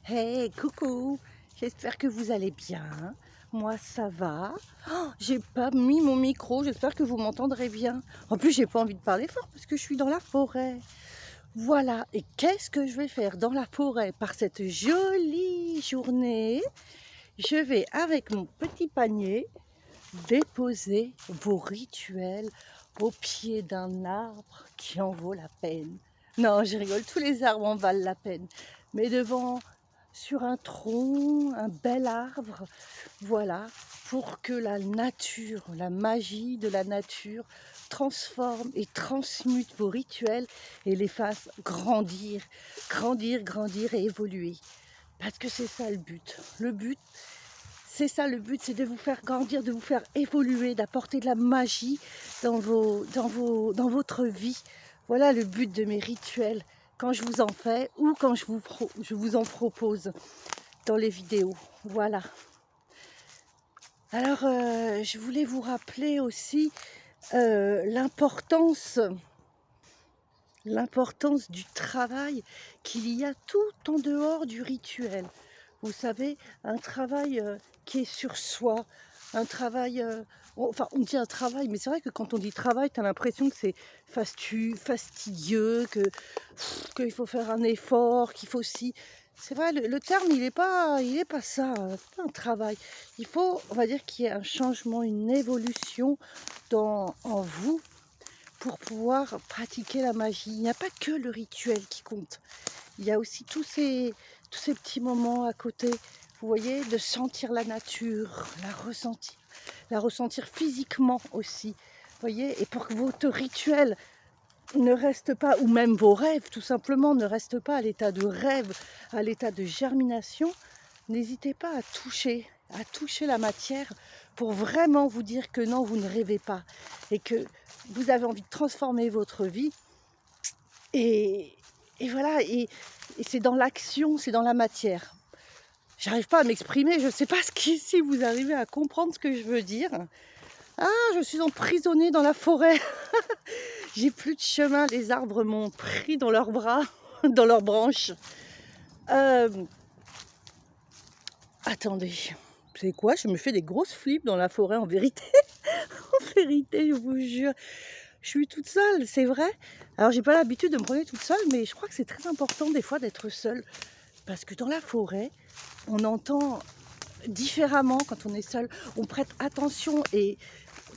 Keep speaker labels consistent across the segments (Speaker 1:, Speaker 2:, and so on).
Speaker 1: Hey, coucou, j'espère que vous allez bien. Moi, ça va. Oh, j'ai pas mis mon micro, j'espère que vous m'entendrez bien. En plus, j'ai pas envie de parler fort parce que je suis dans la forêt. Voilà, et qu'est-ce que je vais faire dans la forêt par cette jolie journée? Je vais, avec mon petit panier, déposer vos rituels au pied d'un arbre qui en vaut la peine. Non, je rigole, tous les arbres en valent la peine. Mais devant, sur un tronc, un bel arbre, voilà, pour que la nature, la magie de la nature transforme et transmute vos rituels et les fasse grandir, grandir, grandir et évoluer. Parce que c'est ça le but. Le but, c'est ça le but, c'est de vous faire grandir, de vous faire évoluer, d'apporter de la magie dans votre vie. Voilà le but de mes rituels quand je vous en fais ou quand je vous en propose dans les vidéos. Voilà. Alors, je voulais vous rappeler aussi l'importance du travail qu'il y a tout en dehors du rituel. Vous savez, un travail qui est sur soi, un travail, enfin on dit un travail, mais c'est vrai que quand on dit travail, tu as l'impression que c'est fastidieux, qu'il faut faire un effort, qu'il faut aussi... C'est vrai, le terme, il est pas ça, c'est pas un travail. Il faut, on va dire qu'il y ait un changement, une évolution en vous, pour pouvoir pratiquer la magie. Il n'y a pas que le rituel qui compte. Il y a aussi tous ces petits moments à côté, vous voyez, de sentir la nature, la ressentir physiquement aussi. Vous voyez, et pour que votre rituel ne reste pas, ou même vos rêves tout simplement, ne restent pas à l'état de rêve, à l'état de germination, n'hésitez pas à toucher la matière pour vraiment vous dire que non, vous ne rêvez pas et que vous avez envie de transformer votre vie. Et voilà, et c'est dans l'action, c'est dans la matière. J'arrive pas à m'exprimer, je ne sais pas si vous arrivez à comprendre ce que je veux dire. Ah, je suis emprisonnée dans la forêt. J'ai plus de chemin, les arbres m'ont pris dans leurs bras, dans leurs branches. Attendez, vous savez quoi? Je me fais des grosses flips dans la forêt en vérité. En vérité, je vous jure. Je suis toute seule, c'est vrai. Alors, j'ai pas l'habitude de me promener toute seule, mais je crois que c'est très important des fois d'être seule. Parce que dans la forêt, on entend différemment quand on est seul. On prête attention et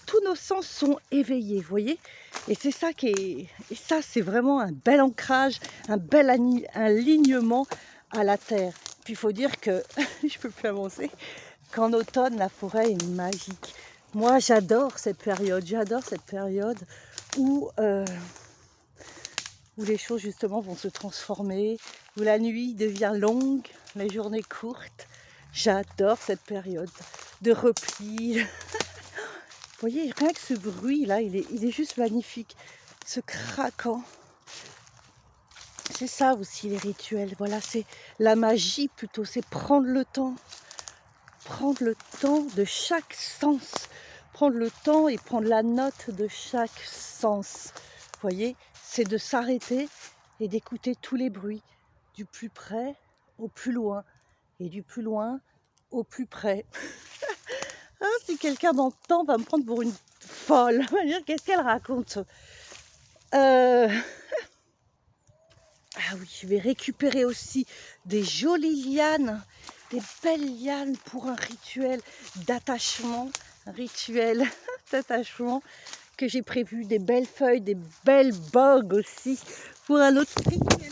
Speaker 1: tous nos sens sont éveillés, vous voyez. Et c'est ça qui est... Et ça, c'est vraiment un bel ancrage, un bel alignement à la terre. Puis il faut dire que, je peux plus avancer, qu'en automne, la forêt est magique. Moi, j'adore cette période où, où les choses justement vont se transformer, où la nuit devient longue, les journées courtes. J'adore cette période de repli. Vous voyez, rien que ce bruit là, il est juste magnifique. Ce craquant. C'est ça aussi les rituels. Voilà, c'est la magie plutôt, c'est prendre le temps. Prendre le temps de chaque sens. Prendre le temps et prendre la note de chaque sens. Vous voyez, c'est de s'arrêter et d'écouter tous les bruits, du plus près au plus loin, et du plus loin au plus près. Ah, si quelqu'un m'entend, va me prendre pour une folle. Va dire qu'est-ce qu'elle raconte. Ah oui, je vais récupérer aussi des jolies lianes, des belles lianes pour un rituel d'attachement, un rituel d'attachement que j'ai prévu, des belles feuilles, des belles bogues aussi pour un autre rituel.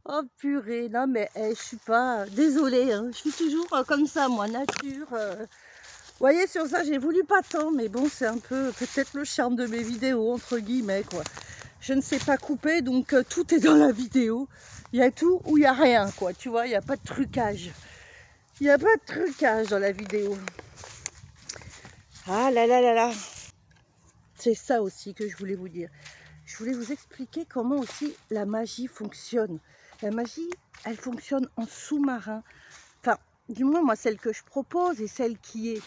Speaker 1: Oh purée, non mais je suis pas... Désolée, hein, je suis toujours comme ça, moi, nature. Vous voyez, sur ça, j'ai voulu pas tant, mais bon, c'est un peu peut-être le charme de mes vidéos, entre guillemets, quoi. Je ne sais pas couper, donc tout est dans la vidéo. Il y a tout ou il n'y a rien, quoi. Tu vois, il n'y a pas de trucage. Il n'y a pas de trucage dans la vidéo. Ah là là là là. C'est ça aussi que je voulais vous dire. Je voulais vous expliquer comment aussi la magie fonctionne. La magie, elle fonctionne en sous-marin. Enfin, du moins, moi, celle que je propose et celle qui est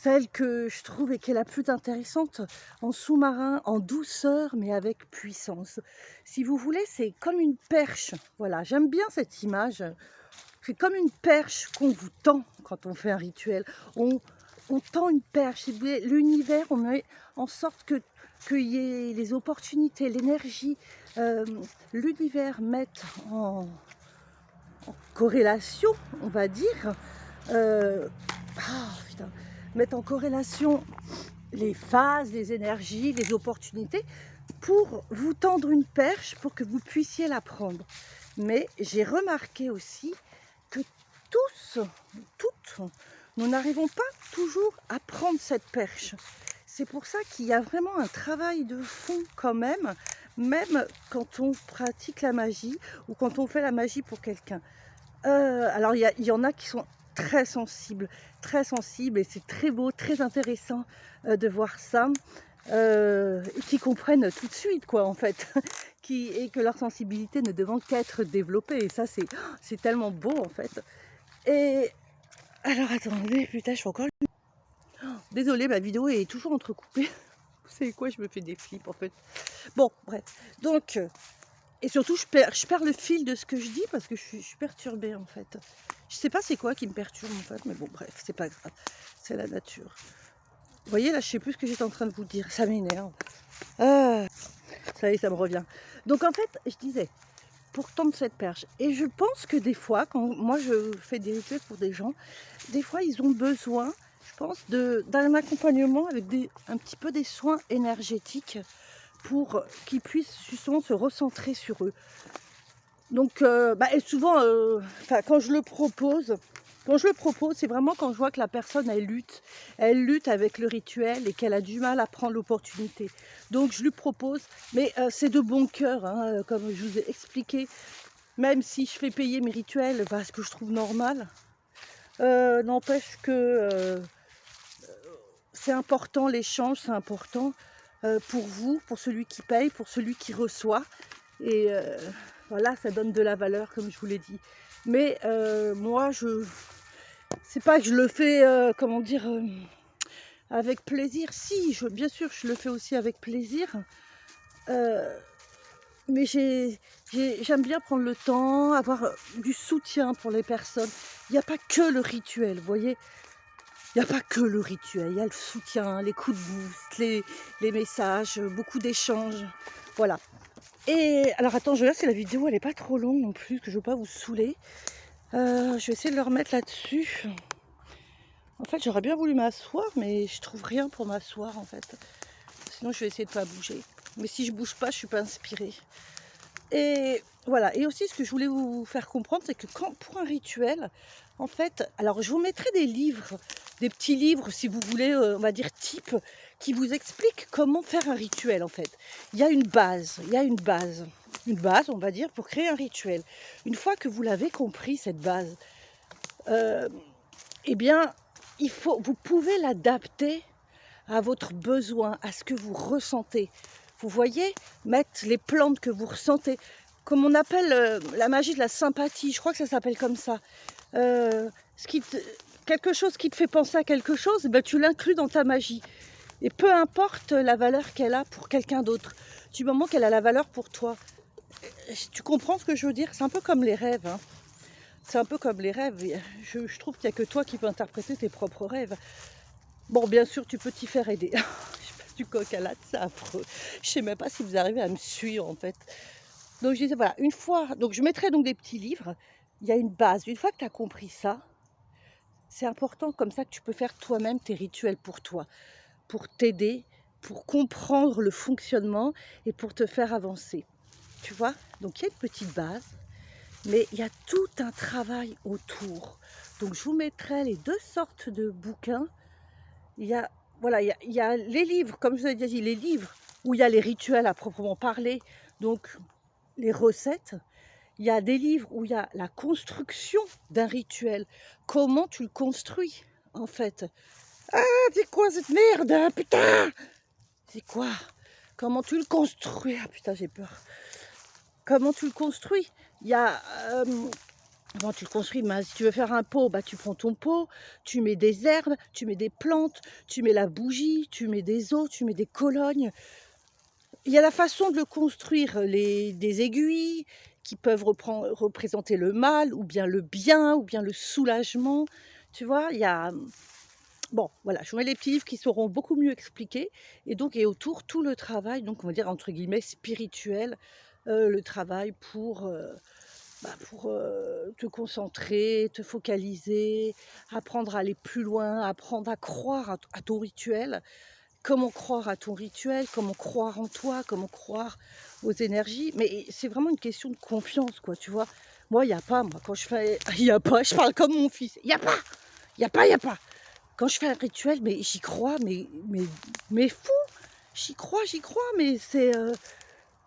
Speaker 1: celle que je trouve et qui est la plus intéressante, en sous-marin, en douceur, mais avec puissance. Si vous voulez, c'est comme une perche. Voilà, j'aime bien cette image. C'est comme une perche qu'on vous tend quand on fait un rituel. On tend une perche. Si vous voulez, l'univers, on met en sorte qu'il y ait les opportunités, l'énergie, l'univers mette en corrélation, on va dire, mettre en corrélation les phases, les énergies, les opportunités pour vous tendre une perche pour que vous puissiez la prendre. Mais j'ai remarqué aussi que toutes, nous n'arrivons pas toujours à prendre cette perche. C'est pour ça qu'il y a vraiment un travail de fond quand même quand on pratique la magie ou quand on fait la magie pour quelqu'un. Alors il y en a qui sont très sensibles et c'est très beau, très intéressant de voir ça, et qui comprennent tout de suite quoi en fait, et que leur sensibilité ne demande qu'à être développée, et ça c'est tellement beau en fait. Et alors attendez, putain je fais encore... Désolée, ma vidéo est toujours entrecoupée. Vous savez quoi, je me fais des flips en fait. Bon bref, donc... Et surtout, je perds le fil de ce que je dis parce que je suis perturbée en fait. Je sais pas c'est quoi qui me perturbe en fait, mais bon, bref, c'est pas grave. C'est la nature. Vous voyez, là, je sais plus ce que j'étais en train de vous dire. Ça m'énerve. Ah, ça y est, ça me revient. Donc en fait, je disais, pour tendre cette perche. Et je pense que des fois, quand moi je fais des rituels pour des gens, des fois, ils ont besoin, je pense, d'un accompagnement avec un petit peu des soins énergétiques pour qu'ils puissent justement se recentrer sur eux. Donc, et souvent, quand je le propose, c'est vraiment quand je vois que la personne, elle lutte avec le rituel et qu'elle a du mal à prendre l'opportunité. Donc, je lui propose, mais c'est de bon cœur, hein, comme je vous ai expliqué, même si je fais payer mes rituels, ce que je trouve normal, n'empêche que c'est important, l'échange, c'est important pour vous, pour celui qui paye, pour celui qui reçoit. Et voilà, ça donne de la valeur, comme je vous l'ai dit. Mais moi, c'est pas que je le fais, avec plaisir. Si, bien sûr, je le fais aussi avec plaisir. Mais j'aime bien prendre le temps, avoir du soutien pour les personnes. Il n'y a pas que le rituel, vous voyez. Il n'y a pas que le rituel, il y a le soutien, les coups de boost, les messages, beaucoup d'échanges. Voilà. Et alors attends, je regarde si la vidéo elle est pas trop longue non plus, que je ne veux pas vous saouler. Je vais essayer de le remettre là-dessus. En fait, j'aurais bien voulu m'asseoir, mais je trouve rien pour m'asseoir en fait. Sinon, je vais essayer de pas bouger. Mais si je bouge pas, je suis pas inspirée. Et voilà. Et aussi, ce que je voulais vous faire comprendre, c'est que pour un rituel, en fait, alors je vous mettrai des livres, des petits livres, si vous voulez, on va dire type, qui vous expliquent comment faire un rituel en fait. Il y a une base, on va dire, pour créer un rituel. Une fois que vous l'avez compris, cette base, eh bien, vous pouvez l'adapter à votre besoin, à ce que vous ressentez. Vous voyez, mettre les plantes que vous ressentez, comme on appelle la magie de la sympathie, je crois que ça s'appelle comme ça. Quelque chose qui te fait penser à quelque chose, tu l'inclus dans ta magie. Et peu importe la valeur qu'elle a pour quelqu'un d'autre, du moment qu'elle a la valeur pour toi. Tu comprends ce que je veux dire? C'est un peu comme les rêves. Hein. C'est un peu comme les rêves. Je trouve qu'il n'y a que toi qui peux interpréter tes propres rêves. Bon, bien sûr, tu peux t'y faire aider. Je passe du coq à l'âne, c'est affreux. Je ne sais même pas si vous arrivez à me suivre, en fait. Donc, je disais, voilà, une fois... Donc, je mettrai donc des petits livres. Il y a une base. Une fois que tu as compris ça, c'est important comme ça que tu peux faire toi-même tes rituels pour toi, pour t'aider, pour comprendre le fonctionnement et pour te faire avancer. Tu vois? Donc, il y a une petite base, mais il y a tout un travail autour. Donc, je vous mettrai les deux sortes de bouquins. Il y a, voilà, il y a les livres, comme je vous ai déjà dit, les livres où il y a les rituels à proprement parler, donc les recettes. Il y a des livres où il y a la construction d'un rituel. Comment tu le construis, en fait. Ah, c'est quoi cette merde, hein, putain? C'est quoi? Comment tu le construis? Ah putain, j'ai peur. Comment tu le construis? Il y a Comment tu le construis? Ben, si tu veux faire un pot, bah, tu prends ton pot, tu mets des herbes, tu mets des plantes, tu mets la bougie, tu mets des os, tu mets des colognes. Il y a la façon de le construire, des aiguilles qui peuvent représenter le mal, ou bien le bien, ou bien le soulagement. Tu vois, il y a... Bon, voilà, je vous mets les petits livres qui seront beaucoup mieux expliqués. Et donc, et autour, tout le travail, donc on va dire entre guillemets spirituel, le travail pour te concentrer, te focaliser, apprendre à aller plus loin, apprendre à croire à ton rituel. Comment croire à ton rituel, comment croire en toi, comment croire aux énergies. Mais c'est vraiment une question de confiance, quoi, tu vois. Moi, il n'y a pas, moi, quand je fais... Il n'y a pas, je parle comme mon fils. Il n'y a pas, il n'y a pas, il n'y a pas. Quand je fais un rituel, mais j'y crois, mais fou. J'y crois, mais c'est...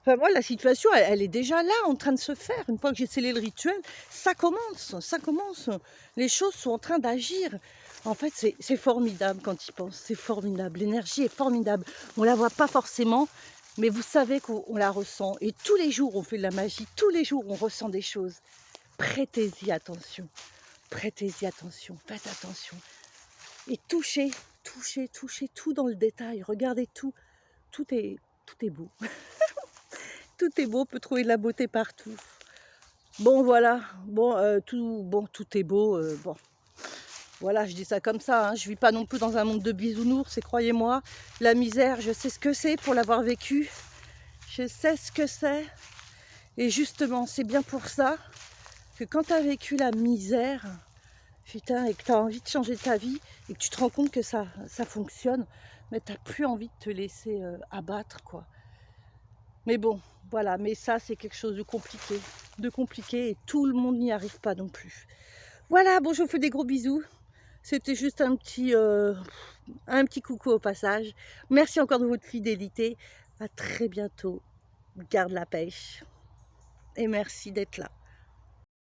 Speaker 1: Enfin, moi, la situation, elle est déjà là, en train de se faire. Une fois que j'ai scellé le rituel, ça commence, ça commence. Les choses sont en train d'agir. En fait, c'est formidable quand il pense, c'est formidable. L'énergie est formidable. On ne la voit pas forcément, mais vous savez qu'on la ressent. Et tous les jours, on fait de la magie. Tous les jours, on ressent des choses. Prêtez-y attention. Prêtez-y attention. Faites attention. Et touchez, touchez, touchez tout dans le détail. Regardez tout. Tout est beau. Tout est beau, on peut trouver de la beauté partout. Bon, voilà, bon, tout est beau, bon. Voilà, je dis ça comme ça, hein. Je vis pas non plus dans un monde de bisounours, et croyez-moi, la misère, je sais ce que c'est pour l'avoir vécu. Je sais ce que c'est. Et justement, c'est bien pour ça que quand tu as vécu la misère, putain, et que tu as envie de changer ta vie, et que tu te rends compte que ça fonctionne, mais tu n'as plus envie de te laisser abattre, quoi. Mais bon, voilà, mais ça c'est quelque chose de compliqué et tout le monde n'y arrive pas non plus. Voilà, bon, je vous fais des gros bisous. C'était juste un petit coucou au passage. Merci encore de votre fidélité. À très bientôt. Garde la pêche. Et merci d'être là.